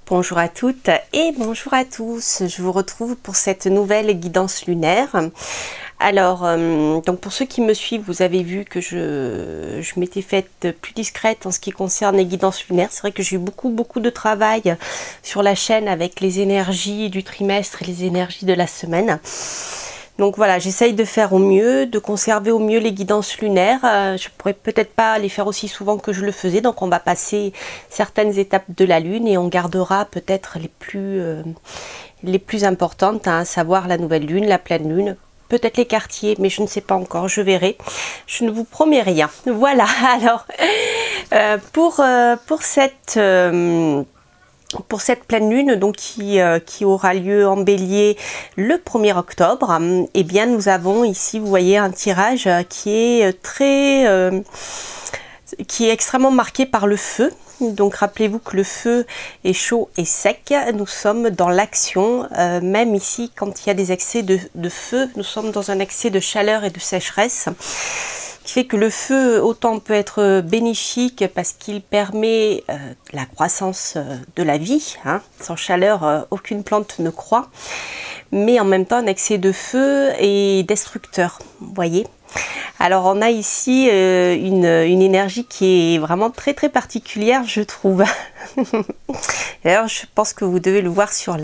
Bonjour à toutes et bonjour à tous, je vous retrouve pour cette nouvelle guidance lunaire. Alors, donc pour ceux qui me suivent, vous avez vu que je m'étais faite plus discrète en ce qui concerne les guidances lunaires. C'est vrai que j'ai eu beaucoup de travail sur la chaîne avec les énergies du trimestre et les énergies de la semaine. Donc voilà, j'essaye de faire au mieux, de conserver au mieux les guidances lunaires. Je pourrais peut-être pas les faire aussi souvent que je le faisais, donc on va passer certaines étapes de la lune et on gardera peut-être les plus importantes, à savoir la nouvelle lune, la pleine lune, peut-être les quartiers, mais je ne sais pas encore, je verrai. Je ne vous promets rien. Voilà, alors pour cette pleine lune donc qui aura lieu en Bélier le 1er octobre, eh bien nous avons ici, vous voyez, un tirage qui est extrêmement marqué par le feu. Donc rappelez-vous que le feu est chaud et sec, nous sommes dans l'action, même ici quand il y a des excès de feu, nous sommes dans un excès de chaleur et de sécheresse, qui fait que le feu autant peut être bénéfique parce qu'il permet la croissance de la vie, hein. Sans chaleur aucune plante ne croît, mais en même temps un excès de feu est destructeur, vous voyez. Alors on a ici une énergie qui est vraiment très particulière, je trouve. D'ailleurs je pense que vous devez le voir sur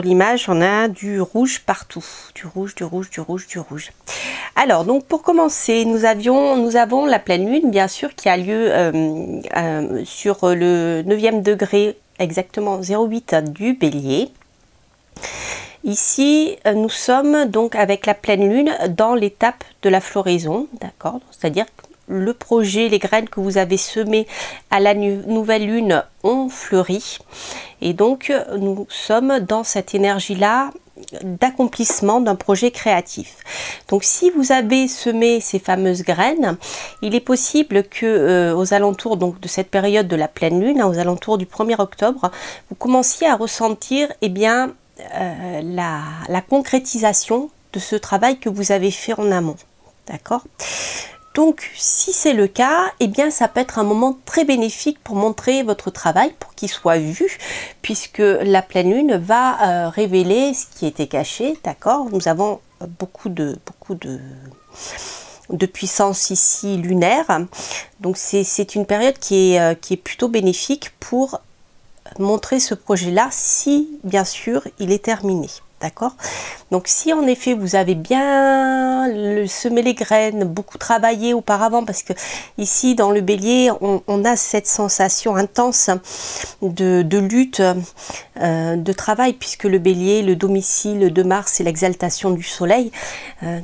l'image, on a du rouge partout, du rouge. Alors donc pour commencer, nous avons la pleine lune bien sûr qui a lieu sur le 9e degré, exactement 0,8 du Bélier. Ici, nous sommes donc avec la pleine lune dans l'étape de la floraison, d'accord? C'est-à-dire que le projet, les graines que vous avez semées à la nouvelle lune ont fleuri. Et donc, nous sommes dans cette énergie-là d'accomplissement d'un projet créatif. Donc, si vous avez semé ces fameuses graines, il est possible que aux alentours donc, de cette période de la pleine lune, aux alentours du 1er octobre, vous commenciez à ressentir, eh bien, la concrétisation de ce travail que vous avez fait en amont, d'accord? Donc si c'est le cas, eh bien ça peut être un moment très bénéfique pour montrer votre travail, pour qu'il soit vu, puisque la pleine lune va révéler ce qui était caché, d'accord? Nous avons beaucoup de puissance ici lunaire, donc c'est une période qui est plutôt bénéfique pour montrer ce projet-là, si bien sûr il est terminé, d'accord? Donc si en effet vous avez bien semé les graines, beaucoup travaillé auparavant, parce que ici dans le Bélier on a cette sensation intense de lutte, de travail, puisque le Bélier, le domicile de Mars, c'est l'exaltation du soleil,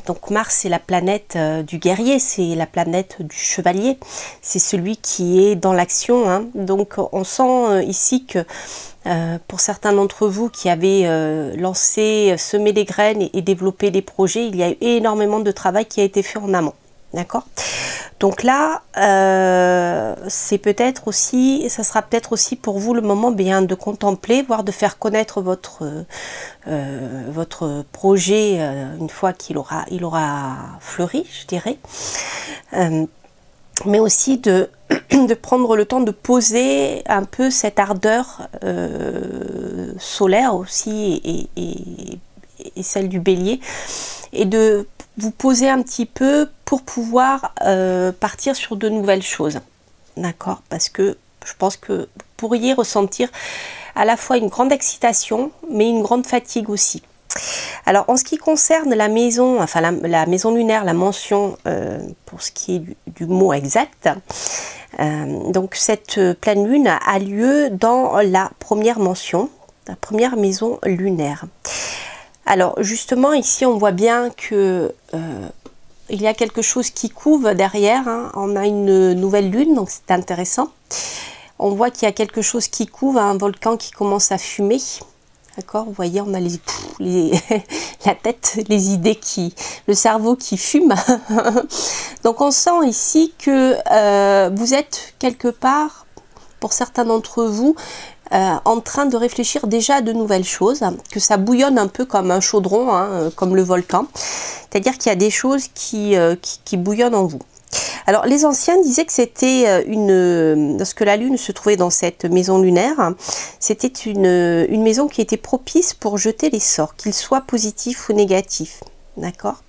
donc Mars c'est la planète du guerrier, c'est la planète du chevalier, c'est celui qui est dans l'action, hein. Donc on sent ici que pour certains d'entre vous qui avaient semé des graines et développé des projets, il y a eu énormément de travail qui a été fait en amont, d'accord? Donc là, c'est peut-être aussi, ça sera peut-être aussi pour vous le moment bien de contempler, voire de faire connaître votre projet une fois qu'il aura fleuri, je dirais. Mais aussi de prendre le temps de poser un peu cette ardeur solaire aussi et celle du Bélier, et de vous poser un petit peu pour pouvoir partir sur de nouvelles choses, d'accord? Parce que je pense que vous pourriez ressentir à la fois une grande excitation mais une grande fatigue aussi. Alors en ce qui concerne la maison, enfin la maison lunaire, la mention pour ce qui est du mot exact, donc cette pleine lune a lieu dans la première mention, la première maison lunaire. Alors justement ici on voit bien que il y a quelque chose qui couve derrière, hein. On a une nouvelle lune, donc c'est intéressant. On voit qu'il y a quelque chose qui couve, un volcan qui commence à fumer. D'accord, vous voyez, on a la tête, les idées le cerveau qui fume. Donc on sent ici que vous êtes quelque part, pour certains d'entre vous, en train de réfléchir déjà à de nouvelles choses, que ça bouillonne un peu comme un chaudron, hein, comme le volcan. C'est-à-dire qu'il y a des choses qui bouillonnent en vous. Alors les anciens disaient que c'était lorsque la lune se trouvait dans cette maison lunaire, c'était une maison qui était propice pour jeter les sorts, qu'ils soient positifs ou négatifs. D'accord?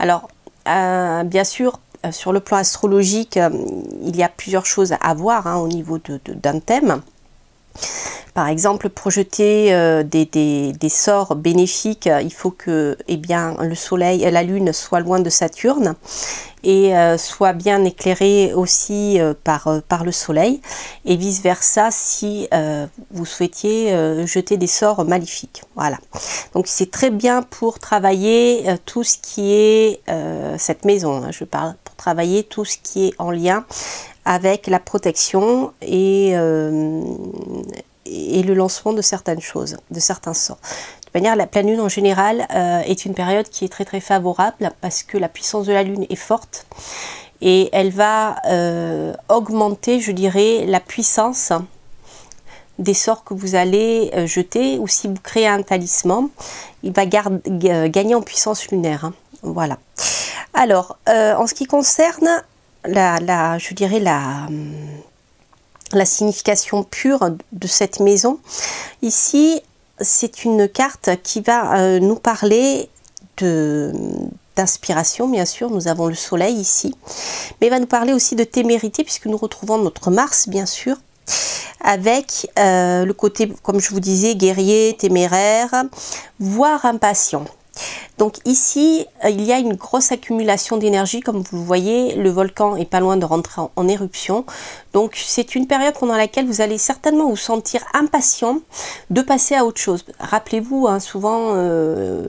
Alors bien sûr, sur le plan astrologique, il y a plusieurs choses à voir au niveau d'un thème. Par exemple, projeter des sorts bénéfiques, il faut que le soleil, la lune soit loin de Saturne et soit bien éclairée aussi par le soleil, et vice versa si vous souhaitiez jeter des sorts maléfiques. Voilà. Donc c'est très bien pour travailler tout ce qui est cette maison, je parle pour travailler tout ce qui est en lien avec la protection et le lancement de certaines choses, de certains sorts. De toute manière, la pleine lune en général est une période qui est très très favorable parce que la puissance de la lune est forte et elle va augmenter, je dirais, la puissance des sorts que vous allez jeter, ou si vous créez un talisman, il va gagner en puissance lunaire. Voilà. Alors, en ce qui concerne je dirais la signification pure de cette maison, ici c'est une carte qui va nous parler d'inspiration, bien sûr, nous avons le soleil ici, mais va nous parler aussi de témérité puisque nous retrouvons notre Mars, bien sûr, avec le côté, comme je vous disais, guerrier, téméraire, voire impatient. Donc ici, il y a une grosse accumulation d'énergie, comme vous le voyez, le volcan est pas loin de rentrer en éruption. Donc c'est une période pendant laquelle vous allez certainement vous sentir impatient de passer à autre chose. Rappelez-vous, souvent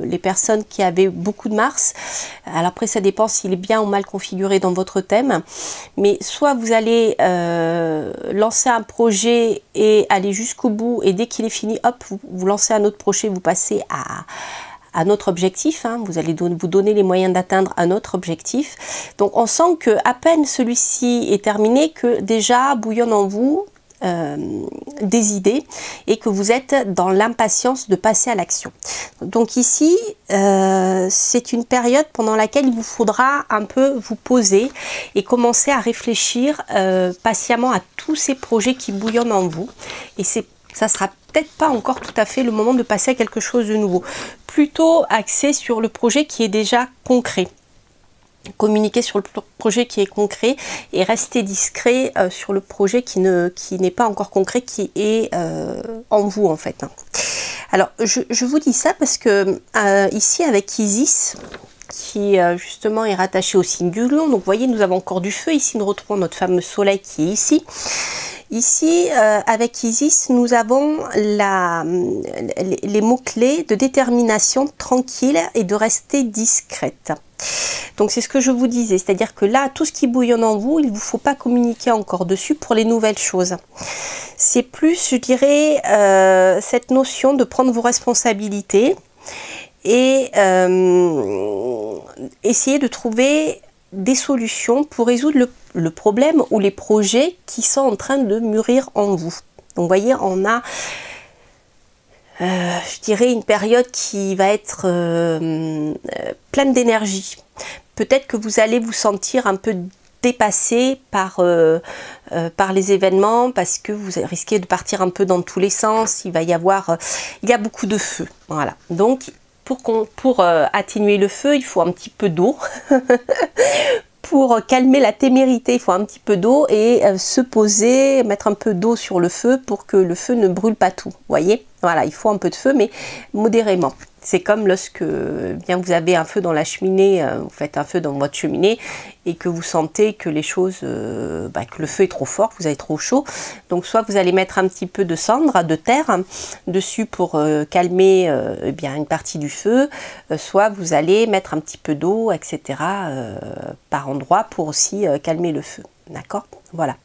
les personnes qui avaient beaucoup de Mars, alors après ça dépend s'il est bien ou mal configuré dans votre thème, mais soit vous allez lancer un projet et aller jusqu'au bout, et dès qu'il est fini, hop, vous lancez un autre projet, vous passez à notre objectif, vous allez vous donner les moyens d'atteindre un autre objectif. Donc on sent que à peine celui-ci est terminé que déjà bouillonnent en vous des idées et que vous êtes dans l'impatience de passer à l'action. Donc ici, c'est une période pendant laquelle il vous faudra un peu vous poser et commencer à réfléchir patiemment à tous ces projets qui bouillonnent en vous. Et ça sera peut-être pas encore tout à fait le moment de passer à quelque chose de nouveau. Plutôt axé sur le projet qui est déjà concret. Communiquer sur le projet qui est concret et rester discret sur le projet qui n'est pas encore concret, qui est en vous en fait. Alors je vous dis ça parce que ici avec Isis, qui justement est rattaché au signe du lion, donc vous voyez nous avons encore du feu, ici nous retrouvons notre fameux soleil qui est ici. Ici, avec Isis, nous avons les mots-clés de détermination tranquille et de rester discrète. Donc c'est ce que je vous disais, c'est-à-dire que là, tout ce qui bouillonne en vous, il ne vous faut pas communiquer encore dessus pour les nouvelles choses. C'est plus, je dirais, cette notion de prendre vos responsabilités et essayer de trouver des solutions pour résoudre le problème ou les projets qui sont en train de mûrir en vous. Donc vous voyez, on a je dirais une période qui va être pleine d'énergie. Peut-être que vous allez vous sentir un peu dépassé par les événements parce que vous risquez de partir un peu dans tous les sens. Il y a beaucoup de feu. Voilà. Donc pour atténuer le feu, il faut un petit peu d'eau. Pour calmer la témérité, il faut un petit peu d'eau et se poser, mettre un peu d'eau sur le feu pour que le feu ne brûle pas tout. Vous voyez? Voilà, il faut un peu de feu, mais modérément. C'est comme lorsque bien vous avez un feu dans la cheminée, vous faites un feu dans votre cheminée et que vous sentez que les choses, que le feu est trop fort, que vous avez trop chaud. Donc soit vous allez mettre un petit peu de cendre, de terre dessus pour calmer une partie du feu, soit vous allez mettre un petit peu d'eau, etc. Par endroit pour aussi calmer le feu. D'accord? Voilà.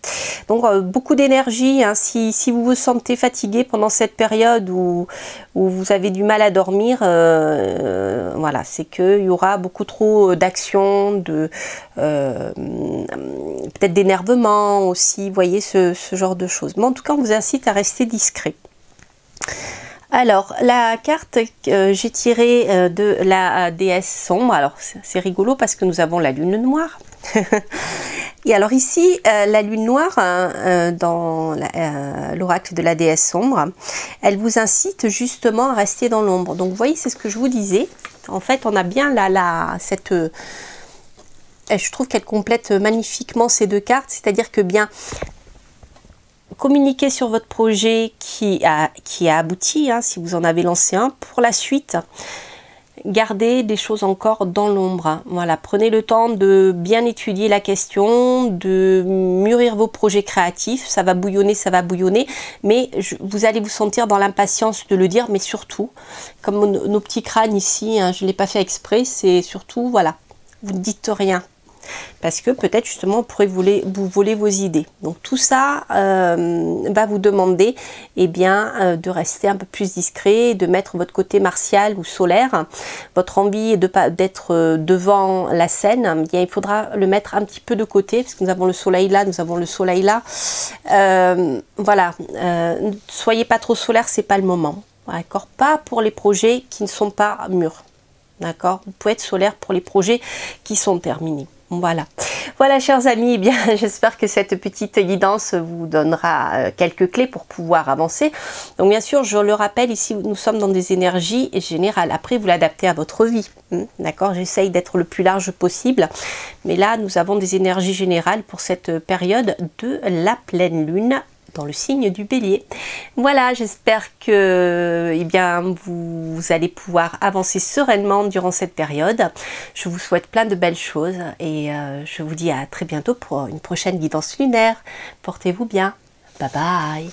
Donc beaucoup d'énergie, si vous vous sentez fatigué pendant cette période où vous avez du mal à dormir, voilà, c'est qu'il y aura beaucoup trop d'action, peut-être d'énervement aussi, vous voyez, ce genre de choses. Mais en tout cas, on vous incite à rester discret. Alors, la carte que j'ai tirée de la déesse sombre, alors c'est rigolo parce que nous avons la lune noire. Et alors ici, la lune noire, dans l'oracle de la déesse sombre, elle vous incite justement à rester dans l'ombre. Donc vous voyez, c'est ce que je vous disais. En fait, on a bien cette... je trouve qu'elle complète magnifiquement ces deux cartes. C'est-à-dire que bien, communiquer sur votre projet qui a abouti, hein, si vous en avez lancé un, pour la suite. Gardez des choses encore dans l'ombre. Voilà, prenez le temps de bien étudier la question, de mûrir vos projets créatifs. Ça va bouillonner, mais vous allez vous sentir dans l'impatience de le dire, mais surtout, comme nos petits crânes ici, hein, je ne l'ai pas fait exprès, c'est surtout, voilà, vous ne dites rien. Parce que peut-être justement vous pourrez vous voler vos idées. Donc tout ça va vous demander de rester un peu plus discret, de mettre votre côté martial ou solaire. Votre envie d'être devant la scène, il faudra le mettre un petit peu de côté, parce que nous avons le soleil là, nous avons le soleil là. Voilà, soyez pas trop solaire, c'est pas le moment. D'accord, pas pour les projets qui ne sont pas mûrs. D'accord, vous pouvez être solaire pour les projets qui sont terminés. Voilà, chers amis, bien, j'espère que cette petite guidance vous donnera quelques clés pour pouvoir avancer. Donc bien sûr, je le rappelle, ici nous sommes dans des énergies générales. Après, vous l'adaptez à votre vie. D'accord, j'essaye d'être le plus large possible. Mais là, nous avons des énergies générales pour cette période de la pleine lune dans le signe du Bélier. Voilà, j'espère que vous allez pouvoir avancer sereinement durant cette période. Je vous souhaite plein de belles choses et je vous dis à très bientôt pour une prochaine guidance lunaire. Portez-vous bien. Bye bye.